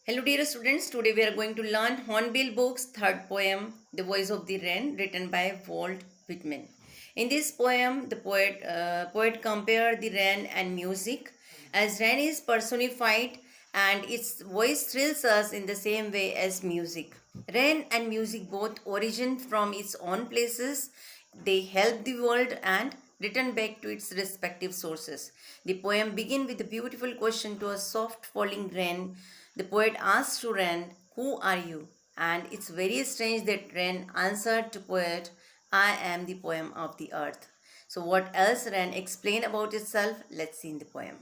Hello dear students, today we are going to learn Hornbill Books' third poem, The Voice of the Wren, written by Walt Whitman. In this poem, the poet compared the wren and music, as wren is personified and its voice thrills us in the same way as music. Wren and music both origin from its own places. They help the world and return back to its respective sources. The poem begins with a beautiful question to a soft falling wren. The poet asks to wren, "Who are you?" And it's very strange that wren answered to poet, "I am the poem of the earth." So what else wren explain about itself? Let's see in the poem.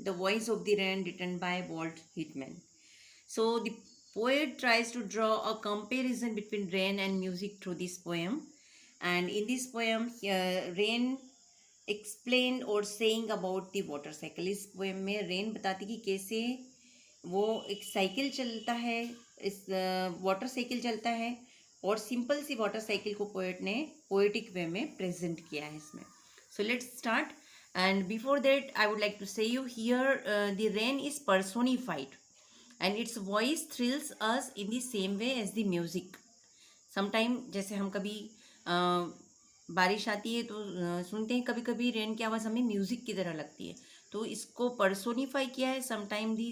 The Voice of the Wren, written by Walt Whitman. So the poet tries to draw a comparison between rain and music through this poem. And in this poem, rain explained or saying about the water cycle. इस poem में rain बताती कि कैसे वो एक cycle चलता है, इस वाटर साइकिल चलता है और सिंपल सी वाटर साइकिल को पोएट ने पोएटिक वे में प्रेजेंट किया है इसमें. So let's start. And before that, I would like to say you here the rain is personified and its voice thrills us in the same way as the music. Sometime जैसे हम कभी बारिश आती है तो सुनते हैं, कभी कभी रेन की आवाज़ हमें म्यूज़िक की तरह लगती है, तो इसको पर्सोनीफाई किया है. Sometime the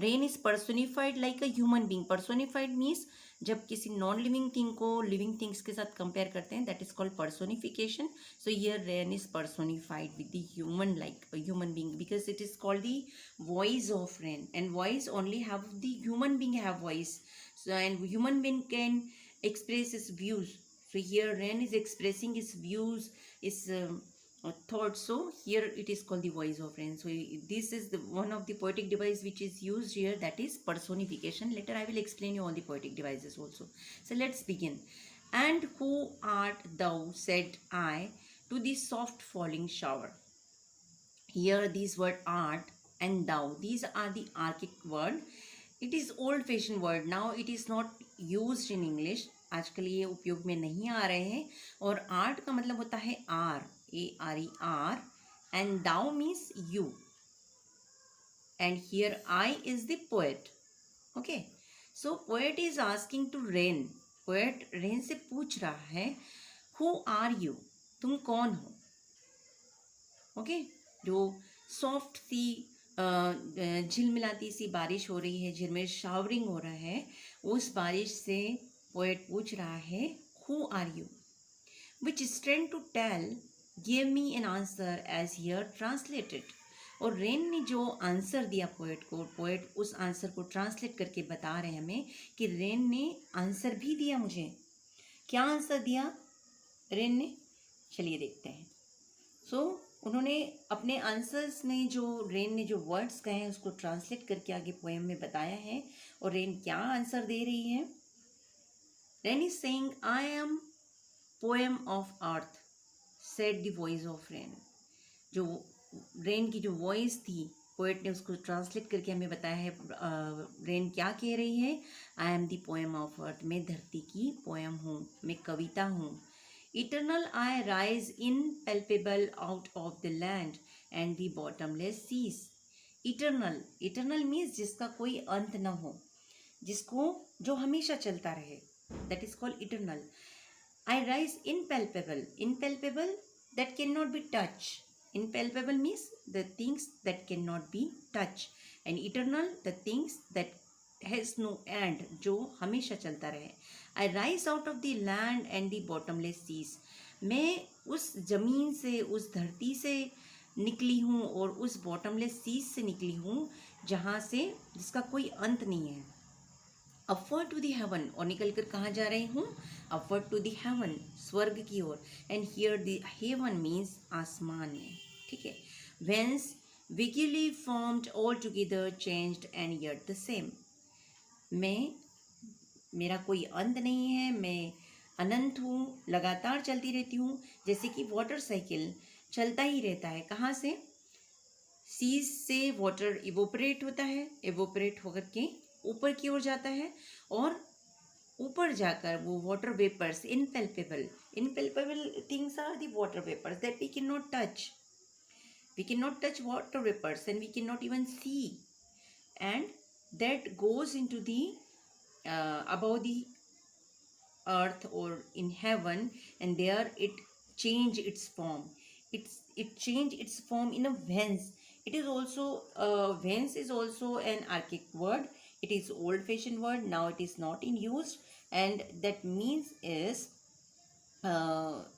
rain is personified like a human being. Personified means जब किसी नॉन लिविंग थिंग को लिविंग थिंग्स के साथ कंपेयर करते हैं, that is called personification. So here rain is personified with the human like human being because it is called the voice of rain and voice only have the human being have voice. So and human being can express his views. So here Ren is expressing his views, his thoughts. So here it is called the voice of Ren. So this is the one of the poetic device which is used here, that is personification. Later I will explain you all the poetic devices also. So let's begin. And who art thou, said I, to the soft falling shower. Here these word art and thou, these are the archaic word. It is old fashion word. Now it is not use in English. आजकल ये उपयोग में नहीं आ रहे हैं. और art का मतलब होता है are, ARE, and thou means you, and here I is the poet. Okay, so poet is asking to rain. Poet rain से पूछ रहा है, हु आर यू, तुम कौन हो. ओके, जो सॉफ्ट सी झिलमिलाती सी बारिश हो रही है, झिरमिर शावरिंग हो रहा है, उस बारिश से पोएट पूछ रहा है, who are you. Which strength to tell, give me an answer as here translated. और रेन ने जो आंसर दिया पोएट को, पोएट उस आंसर को ट्रांसलेट करके बता रहे हैं हमें कि रेन ने आंसर भी दिया मुझे. क्या आंसर दिया रेन ने, चलिए देखते हैं. सो उन्होंने अपने आंसर्स में जो रेन ने जो वर्ड्स कहे हैं उसको ट्रांसलेट करके आगे पोएम में बताया है. और रेन क्या आंसर दे रही है. Rain is saying, I am poem of earth, said the voice of rain. जो रेन की जो वॉइस थी, पोएट ने उसको ट्रांसलेट करके हमें बताया है. रेन क्या कह रही है, I am the poem of अर्थ, मैं धरती की पोएम हूँ, मैं कविता हूँ. Eternal I rise impalpable out of the land and the bottomless seas. Eternal, eternal means जिसका कोई अंत न हो, जिसको जो हमेशा चलता रहे, that is called eternal. I rise impalpable. Impalpable, that cannot be touched. Impalpable means the things that cannot be touched, and eternal, the things that has no end, जो हमेशा चलता रहे. I rise out of the land and the bottomless seas. मैं उस ज़मीन से, उस धरती से निकली हूँ और उस बॉटमलेस सीज से निकली हूँ जहाँ से जिसका कोई अंत नहीं है. अपवर्ड टू द हेवन, और निकल कर कहाँ जा रही हूँ, अपवर्ड टू द हेवन, स्वर्ग की ओर. And here the heaven means आसमान में. ठीक है. Whence vaguely formed altogether changed and yet the same. मैं, मेरा कोई अंत नहीं है, मैं अनंत हूँ, लगातार चलती रहती हूँ, जैसे कि वाटर साइकिल चलता ही रहता है. कहाँ से, सीज से वाटर इवोपरेट होता है, इवोपरेट होकर के ऊपर की ओर जाता है, और ऊपर जाकर वो water vapours impalpable, Impalpable things are the water vapors that we cannot touch. We cannot touch water vapors and we cannot even see. And that goes into the above the earth or in heaven, and there it change its form. It change its form in a vents. It is also vents is also an archaic word. It is old fashioned word. Now it is not in use, and that means is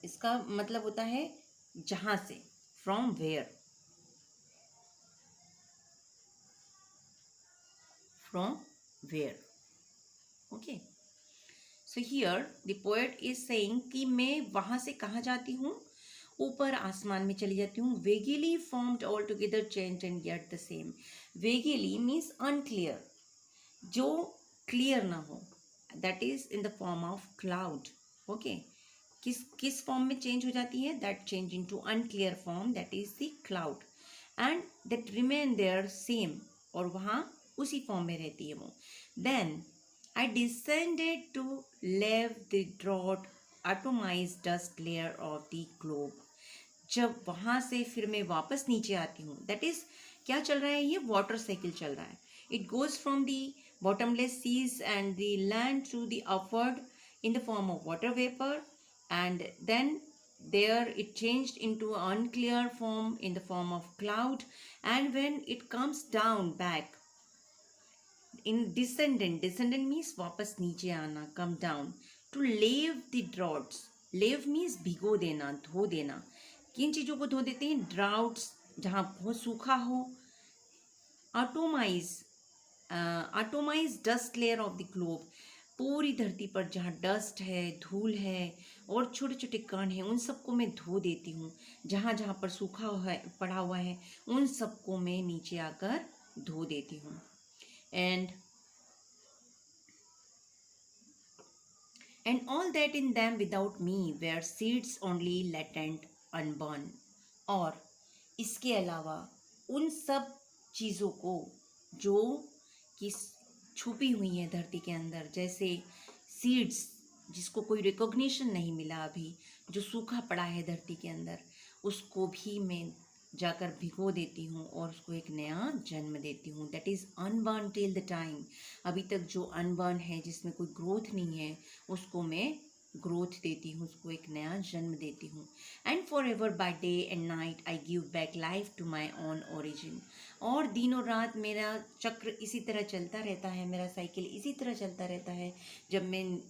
इसका मतलब होता है जहां से, from where, from where. Okay. So here the poet is saying कि मैं वहां से कहाँ जाती हूँ, ऊपर आसमान में चली जाती हूँ. Vaguely formed altogether changed and yet the same. Vaguely means unclear, जो clear ना हो. That is in the form of cloud. Okay. किस फॉर्म में चेंज हो जाती है? That change into unclear form, that is the cloud. And that remain there same, और वहाँ उसी फॉर्म में रहती है वो. Then I descended to leave the drought atomized dust layer of the globe. जब वहाँ से फिर मैं वापस नीचे आती हूँ, that is क्या चल रहा है? ये वाटर साइकिल चल रहा है. It goes from the bottomless seas and the land to the upward in the form of water vapor, and then there it changed into unclear form in the form of cloud, and when it comes down back in descendant means वापस नीचे आना, come down, to lave the droughts. Lave means भिगो देना, धो देना. किन चीजों को धो देते हैं? ड्राउट्स, जहां बहुत सूखा हो. Atomise dust layer of the globe, पूरी धरती पर जहाँ डस्ट है, धूल है और छोटे छोटे कण हैं, उन सबको मैं धो देती हूँ. जहाँ जहाँ पर सूखा है, पड़ा हुआ है, उन सबको मैं नीचे आकर धो देती हूँ. And all that in them without me were seeds only latent unborn. और इसके अलावा उन सब चीज़ों को जो कि छुपी हुई हैं धरती के अंदर, जैसे सीड्स जिसको कोई रिकॉग्निशन नहीं मिला अभी, जो सूखा पड़ा है धरती के अंदर, उसको भी मैं जाकर भिगो देती हूँ और उसको एक नया जन्म देती हूँ. That is unburn till the time. अभी तक जो अनबर्न है, जिसमें कोई ग्रोथ नहीं है, उसको मैं ग्रोथ देती हूँ, उसको एक नया जन्म देती हूँ. And for ever by day and night I give back life to my own origin. और दिन और रात मेरा चक्र इसी तरह चलता रहता है, मेरा साइकिल इसी तरह चलता रहता है. जब मैं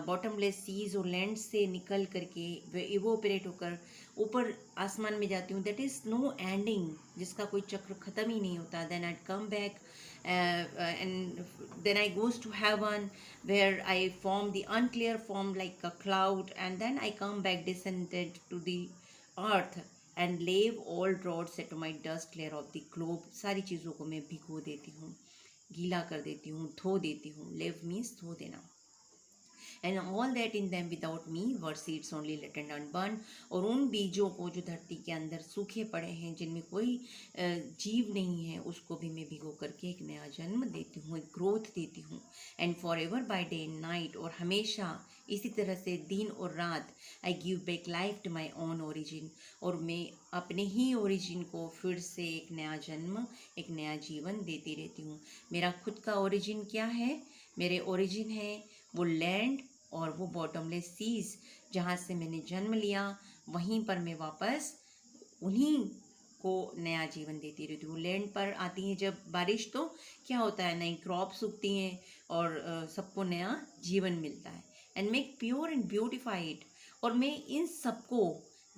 बॉटमलेस सीज और लैंड से निकल करके इवोपरेट होकर ऊपर आसमान में जाती हूँ, दैट इज़ नो एंडिंग, जिसका कोई चक्र ख़त्म ही नहीं होता. Then I come back and then I goes to heaven where I form the unclear form like a cloud, and then I come back descended to the earth and leave all droughts to my dust layer of the globe. सारी चीज़ों को मैं भिगो देती हूँ, गीला कर देती हूँ, धो देती हूँ. leave means धो देना. And all that in them without me were seeds only latent unborn. और उन बीजों को जो धरती के अंदर सूखे पड़े हैं, जिनमें कोई जीव नहीं है, उसको भी मैं भिगो करके एक नया जन्म देती हूँ, एक ग्रोथ देती हूँ. And for ever by day and night, और हमेशा इसी तरह से दिन और रात, I give back life to my own origin, और मैं अपने ही ओरिजिन को फिर से एक नया जन्म, एक नया जीवन देती रहती हूँ. मेरा खुद का ओरिजिन क्या है? मेरे ओरिजिन है वो लैंड और वो बॉटमलेस सीज, जहाँ से मैंने जन्म लिया, वहीं पर मैं वापस उन्हीं को नया जीवन देती रहती हूँ. लैंड पर आती है जब बारिश, तो क्या होता है? नई क्रॉप्स उगती हैं और सबको नया जीवन मिलता है. And make pure and beautified. और मैं इन सबको,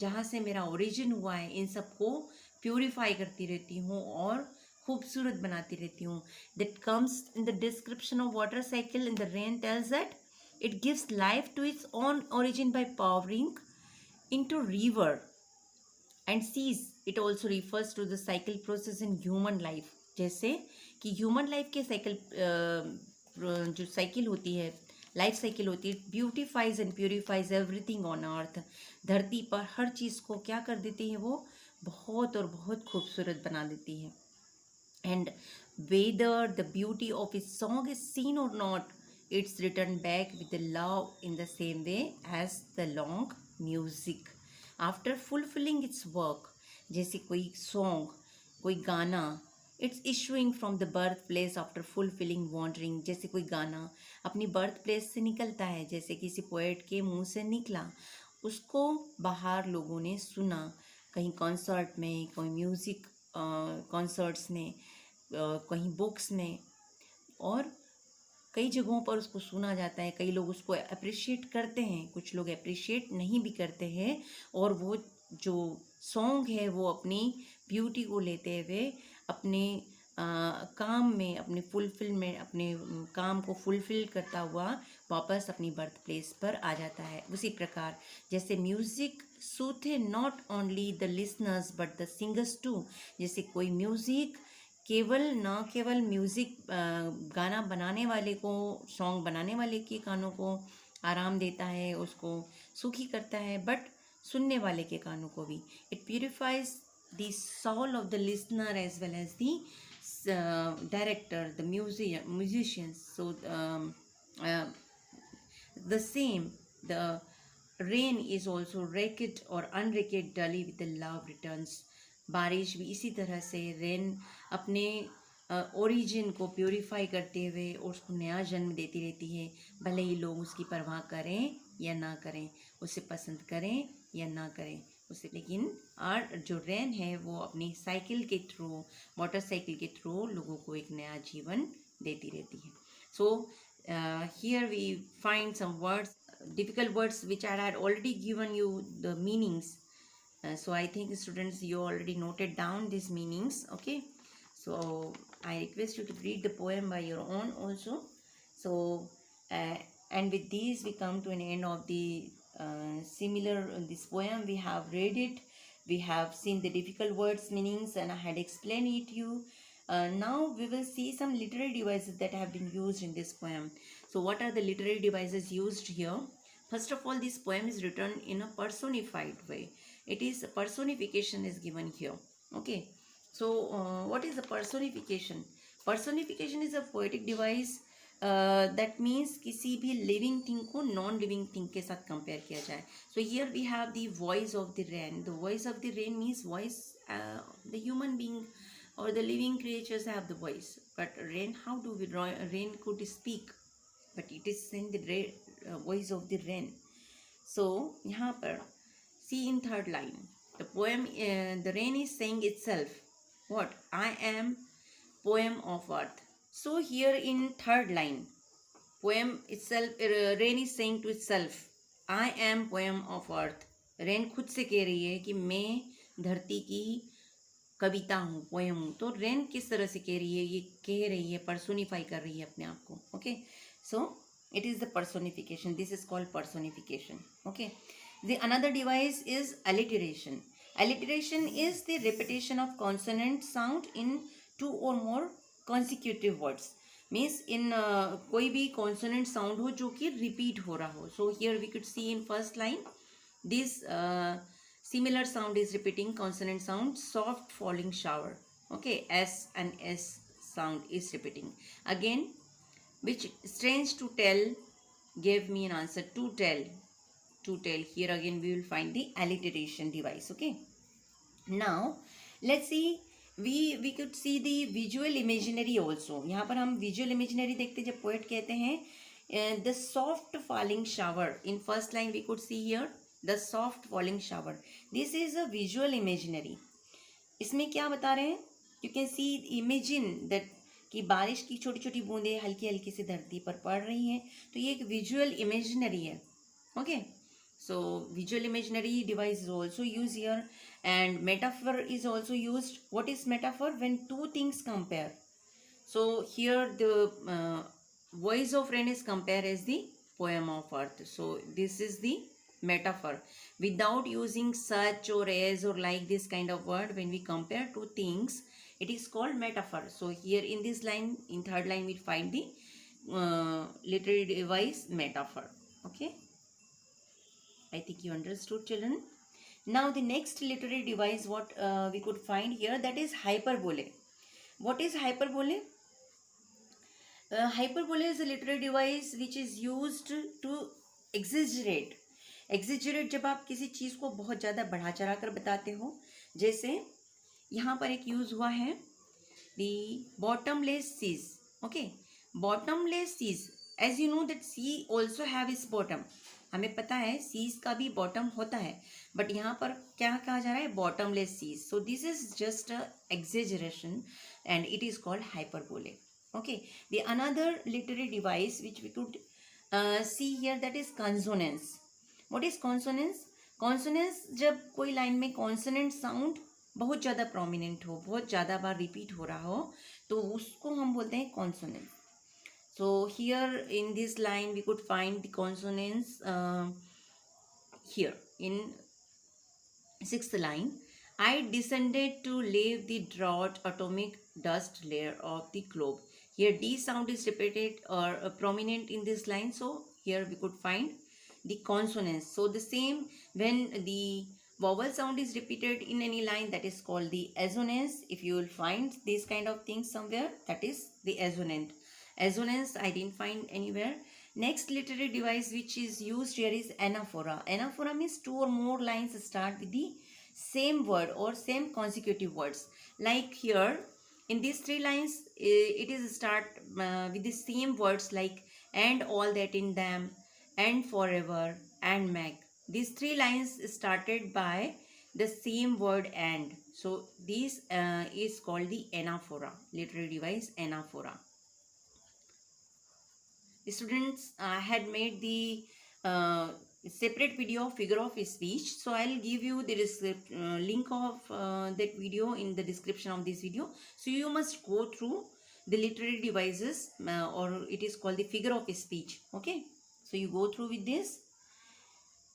जहाँ से मेरा ओरिजिन हुआ है, इन सबको प्योरीफाई करती रहती हूँ और खूबसूरत बनाती रहती हूँ. That comes in the description of water cycle in the rain tells that it gives life to its own origin by powering into river and seas. It also refers to the cycle process in human life. जैसे कि human life के cycle, जो cycle होती है, life cycle होती है, beautifies and purifies everything on earth. धरती पर हर चीज़ को क्या कर देती है? वो बहुत और बहुत खूबसूरत बना देती है. And whether the beauty of its song is seen or not, it's returned back with the love in the same way as the long music. After fulfilling its work, जैसे कोई song, कोई गाना, it's issuing from the birthplace after fulfilling wandering. जैसे कोई गाना अपनी birth place से निकलता है, जैसे किसी पोएट के मुंह से निकला, उसको बाहर लोगों ने सुना, कहीं कॉन्सर्ट में, कोई म्यूज़िक कॉन्सर्ट्स में, कहीं बुक्स में, और कई जगहों पर उसको सुना जाता है. कई लोग उसको अप्रिशिएट करते हैं, कुछ लोग अप्रिशिएट नहीं भी करते हैं, और वो जो सॉन्ग है वो अपनी ब्यूटी को लेते हुए अपने काम में, अपने फुलफिल में, अपने काम को फुलफिल करता हुआ वापस अपनी बर्थ प्लेस पर आ जाता है. उसी प्रकार जैसे music soothe not only the listeners but the singers too. जैसे कोई म्यूज़िक केवल म्यूज़िक गाना बनाने वाले को, सॉन्ग बनाने वाले के कानों को आराम देता है, उसको सुखी करता है, बट सुनने वाले के कानों को भी. It purifies the soul of the listener as well as the director, the musicians. So the same the rain is also recked और अनरेकेट डली विद द लव रिटर्न्स. बारिश भी इसी तरह से, रेन अपने ओरिजिन को प्योरीफाई करते हुए और उसको नया जन्म देती रहती है, भले ही लोग उसकी परवाह करें या ना करें, उसे पसंद करें या ना करें उसे. लेकिन जो रेन है वो अपनी साइकिल के थ्रू, मोटरसाइकिल के थ्रू लोगों को एक नया जीवन देती रहती है. So here we find some words, difficult words which I had already given you the meanings. So I think students you already noted down these meanings. Okay, so I request you to read the poem by your own also. So and with these we come to an end of the similar this poem. We have read it, we have seen the difficult words meanings, and I had explained it to you. Now we will see some literary devices that have been used in this poem. So what are the literary devices used here? First of all, this poem is written in a personified way. It is personification is given here. Okay, so what is the personification? Personification is a poetic device that means किसी भी living thing को non living thing के साथ compare किया जाए. So here we have the voice of the rain. The voice of the rain means voice, the human being or the living creatures have the voice, but rain, how do we, rain could speak, but it is in the voice of the rain. So यहाँ पर see in third line the poem, the rain is saying itself what, I am poem of earth. So here in third line poem itself, rain is saying to itself I am poem of earth. rain खुद से कह रही है कि मैं धरती की कविता हूँ, पोएम हूँ. तो रेन किस तरह से कह रही है, ये कह रही है, पर्सोनिफाई कर रही है अपने आप को. Okay, so it is the personification. This is called personification. Okay, the another device is alliteration. Alliteration is the repetition of consonant sound in two or more consecutive words. Means in कोई भी consonant sound हो जो कि repeat हो रहा हो. So here we could see in first line this similar sound is repeating, consonant sound, soft falling shower. Okay, S and S sound is repeating again. Which strange to tell gave me an answer, to tell. To tell, here again we will find the alliteration device. Okay, now let's see, we could see the visual imaginary also. यहाँ पर हम visual imaginary देखते जब poet कहते हैं the soft falling shower. In first line we could see here the soft falling shower. This is a visual imaginary. इसमें क्या बता रहे हैं? You can see, imagine that कि बारिश की छोटी छोटी बूंदें हल्की हल्की से धरती पर पड़ रही हैं. तो ये एक विजुअल इमेजिनरी है. Okay, so visual imaginary device is also use here. And metaphor is also used. What is metaphor? When two things compare. So here the voice of rain is compare as the poem of earth. So this is the metaphor. Without using such or as or like this kind of word, when we compare two things, it is called metaphor. So here in this line, in third line, we find the literary device metaphor. Okay, I think you understood, children. Now the next literary device what we could find here, that is hyperbole. What is hyperbole? Hyperbole is a literary device which is used to exaggerate, exaggerate जब आप किसी चीज़ को बहुत ज़्यादा बढ़ा चढ़ा कर बताते हो, जैसे यहाँ पर एक यूज़ हुआ है the bottomless seas. Okay, bottomless seas, as you know that sea also have its bottom. हमें पता है सीज का भी बॉटम होता है, बट यहाँ पर क्या कहा जा रहा है, bottomless seas. So this is just a exaggeration and it is called hyperbole. Okay, the another literary device which we could see here, that is consonance. What is consonance? Consonance, जब कोई line में consonant sound बहुत ज़्यादा prominent हो, बहुत ज़्यादा बार repeat हो रहा हो, तो उसको हम बोलते हैं consonance. So here in this line we could find the consonants here in sixth line. I descended to leave the drought atomic dust layer of the globe. Here D sound is repeated or prominent in this line, so here we could find the consonants. So the same, when the vowel sound is repeated in any line, that is called the assonance. If you will find this kind of things somewhere, that is the assonant. Assonance I didn't find anywhere. Next literary device which is used here is anaphora. Anaphora means two or more lines start with the same word or same consecutive words. Like here in these three lines, it is start with the same words like and all that in them, and forever, and mag. These three lines started by the same word and. So this is called the anaphora, literary device anaphora. The students had made the separate video of figure of speech, so I'll give you the link of that video in the description of this video. So you must go through the literary devices, or it is called the figure of speech. Okay, so you go through with this.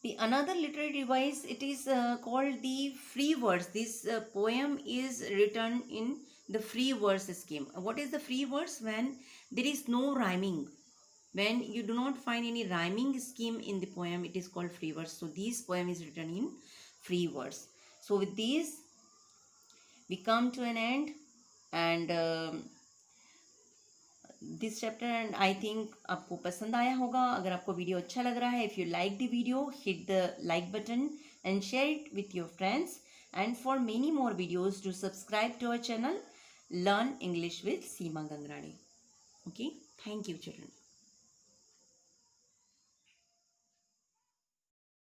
The another literary device, it is called the free verse. This poem is written in the free verse scheme. What is the free verse? When there is no rhyming, when you do not find any rhyming scheme in the poem, it is called free verse. So this poem is written in free verse. So with this we come to an end, and this chapter, and I think आपको पसंद आया होगा. अगर आपको video अच्छा लग रहा है, if you like the video, hit the like button and share it with your friends, and for many more videos to subscribe to our channel learn English with Seema Gangrani. Okay, thank you children.